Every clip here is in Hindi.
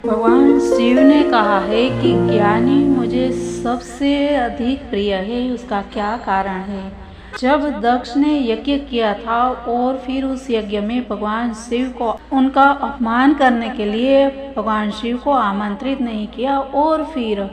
भगवान शिव ने कहा है कि ज्ञानी मुझे सबसे अधिक प्रिय है। उसका क्या कारण है? जब दक्ष ने यज्ञ किया था और फिर उस यज्ञ में भगवान शिव को उनका अपमान करने के लिए भगवान शिव को आमंत्रित नहीं किया और फिर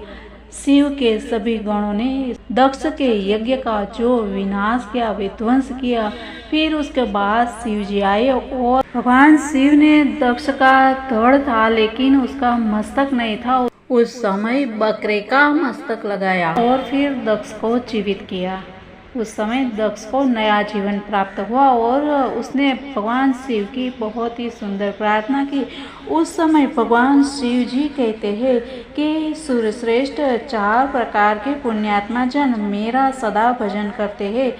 शिव के सभी गणों ने दक्ष के यज्ञ का जो विनाश किया, विध्वंस किया, फिर उसके बाद शिव जी आए और भगवान शिव ने दक्ष का धड़ था लेकिन उसका मस्तक नहीं था। उस समय बकरे का मस्तक लगाया और फिर दक्ष को जीवित किया। उस समय दक्ष को नया जीवन प्राप्त हुआ और उसने भगवान शिव की बहुत ही सुंदर प्रार्थना की। उस समय भगवान शिव जी कहते हैं कि सूर्यश्रेष्ठ 4 प्रकार के पुण्यात्मा जन मेरा सदा भजन करते हैं।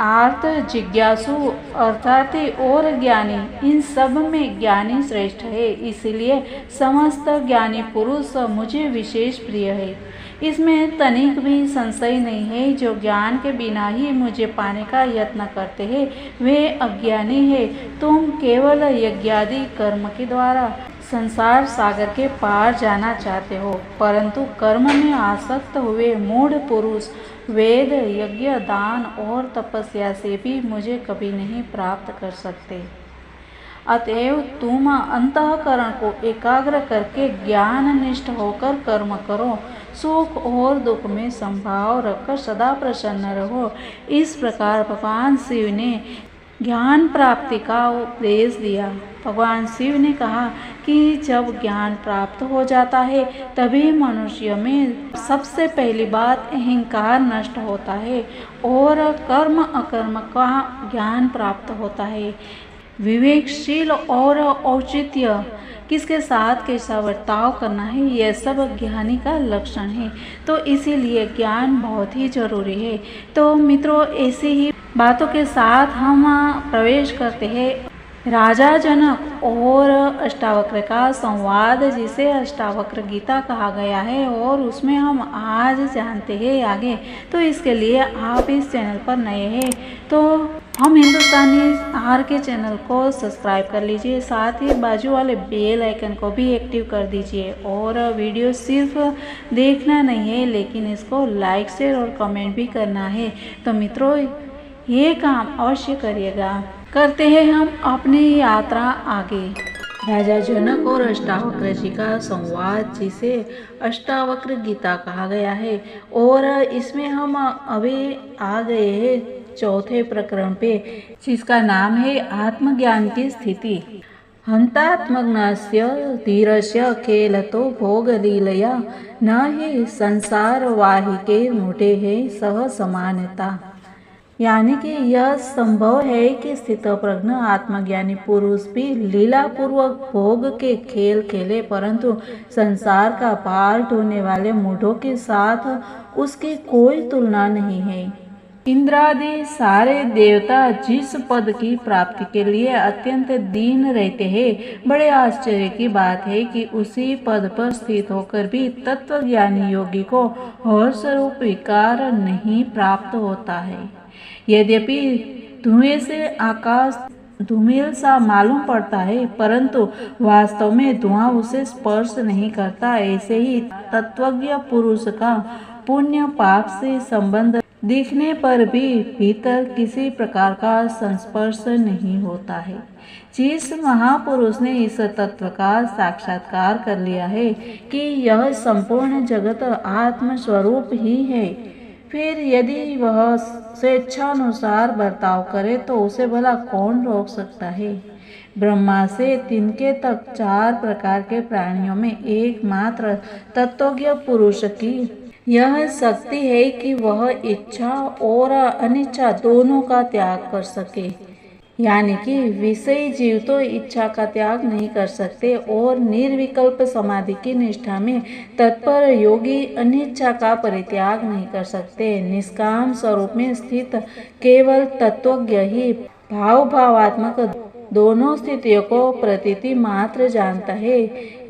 आर्त, जिज्ञासु, अर्थार्थी और ज्ञानी, इन सब में ज्ञानी श्रेष्ठ है। इसलिए समस्त ज्ञानी पुरुष मुझे विशेष प्रिय है। इसमें तनिक भी संशय नहीं है। जो ज्ञान के बिना ही मुझे पाने का यत्न करते हैं वे अज्ञानी है। तुम केवल यज्ञादि कर्म के द्वारा संसार सागर के पार जाना चाहते हो, परंतु कर्म में आसक्त हुए मूढ़ पुरुष वेद, यज्ञ, दान और तपस्या से भी मुझे कभी नहीं प्राप्त कर सकते। अतएव तुम अंतःकरण को एकाग्र करके ज्ञान निष्ठ होकर कर्म करो। सुख और दुख में संभाव रखकर सदा प्रसन्न रहो। इस प्रकार भगवान शिव ने ज्ञान प्राप्ति का उपदेश दिया। भगवान शिव ने कहा कि जब ज्ञान प्राप्त हो जाता है तभी मनुष्य में सबसे पहली बात अहंकार नष्ट होता है और कर्म अकर्म का ज्ञान प्राप्त होता है। विवेकशील और औचित्य, किसके साथ कैसा बर्ताव करना है, यह सब ज्ञानी का लक्षण है। तो इसीलिए ज्ञान बहुत ही जरूरी है। तो मित्रों, ऐसी ही बातों के साथ हम प्रवेश करते हैं राजा जनक और अष्टावक्र का संवाद, जिसे अष्टावक्र गीता कहा गया है, और उसमें हम आज जानते हैं आगे। तो इसके लिए आप इस चैनल पर नए हैं तो हम हिंदुस्तानी आहार के चैनल को सब्सक्राइब कर लीजिए, साथ ही बाजू वाले बेल आइकन को भी एक्टिव कर दीजिए। और वीडियो सिर्फ देखना नहीं है लेकिन इसको लाइक, शेयर और कमेंट भी करना है। तो मित्रों, ये काम अवश्य करिएगा। करते हैं हम अपनी यात्रा आगे। राजा जनक और अष्टावक्र जी का संवाद, जिसे अष्टावक्र गीता कहा गया है, और इसमें हम अभी आ गए हैं चौथे प्रकरण पे, जिसका नाम है आत्मज्ञान की स्थिति। हंतात्मज्ञस्य धीरस्य खेलतो भोगलीलया न ही संसार वाहिके मूढ़े है सह समानता। यानी कि यह संभव है कि स्थित प्रज्ञ आत्मज्ञानी पुरुष भी लीला पूर्वक भोग के खेल खेले, परंतु संसार का पार ढोने वाले मूढ़ों के साथ उसकी कोई तुलना नहीं है। इंद्रादि सारे देवता जिस पद की प्राप्ति के लिए अत्यंत दीन रहते हैं, बड़े आश्चर्य की बात है कि उसी पद पर स्थित होकर भी तत्वज्ञानी योगी को हर्ष रूप विकार नहीं प्राप्त होता है। यद्यपि धुएं से आकाश धूमिल सा मालूम पड़ता है, परंतु वास्तव में धुआं उसे स्पर्श नहीं करता। ऐसे ही तत्वज्ञ पुरुष का पुण्य पाप से संबंध दिखने पर भी भीतर किसी प्रकार का संस्पर्श नहीं होता है। जिस महापुरुष ने इस तत्व का साक्षात्कार कर लिया है कि यह संपूर्ण जगत आत्म स्वरूप ही है, फिर यदि वह स्वेच्छानुसार बर्ताव करे तो उसे भला कौन रोक सकता है। ब्रह्मा से तिनके तक 4 प्रकार के प्राणियों में एकमात्र तत्वज्ञ पुरुष की यह शक्ति है कि वह इच्छा और अनिच्छा दोनों का त्याग कर सके। यानी कि विषयी जीव तो इच्छा का त्याग नहीं कर सकते और निर्विकल्प समाधि की निष्ठा में तत्पर योगी अनिच्छा का परित्याग नहीं कर सकते। निष्काम स्वरूप में स्थित केवल तत्वज्ञ ही भावात्मक दोनों स्थितियों को प्रतीति मात्र जानता है।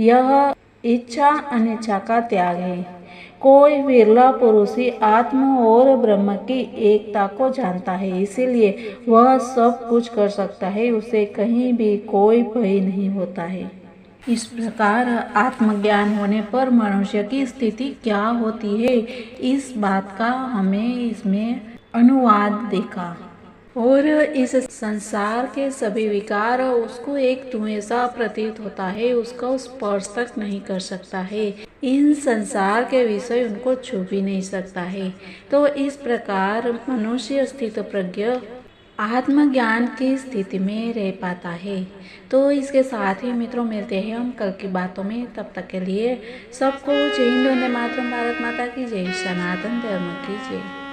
यह इच्छा अनिच्छा का त्याग है। कोई विरला पुरुष ही आत्मा और ब्रह्म की एकता को जानता है, इसीलिए वह सब कुछ कर सकता है। उसे कहीं भी कोई भय नहीं होता है। इस प्रकार आत्मज्ञान होने पर मनुष्य की स्थिति क्या होती है, इस बात का हमें इसमें अनुवाद देखा। और इस संसार के सभी विकार उसको एक धुएं सा प्रतीत होता है, उसका स्पर्श तक नहीं कर सकता है। इन संसार के विषय उनको छू भी नहीं सकता है। तो इस प्रकार मनुष्य स्थित प्रज्ञ आत्मज्ञान की स्थिति में रह पाता है। तो इसके साथ ही मित्रों मिलते हैं हम कल की बातों में। तब तक के लिए सबको जय हिंद, वंदे मातरम, भारत माता की जय, सनातन धर्म की जय।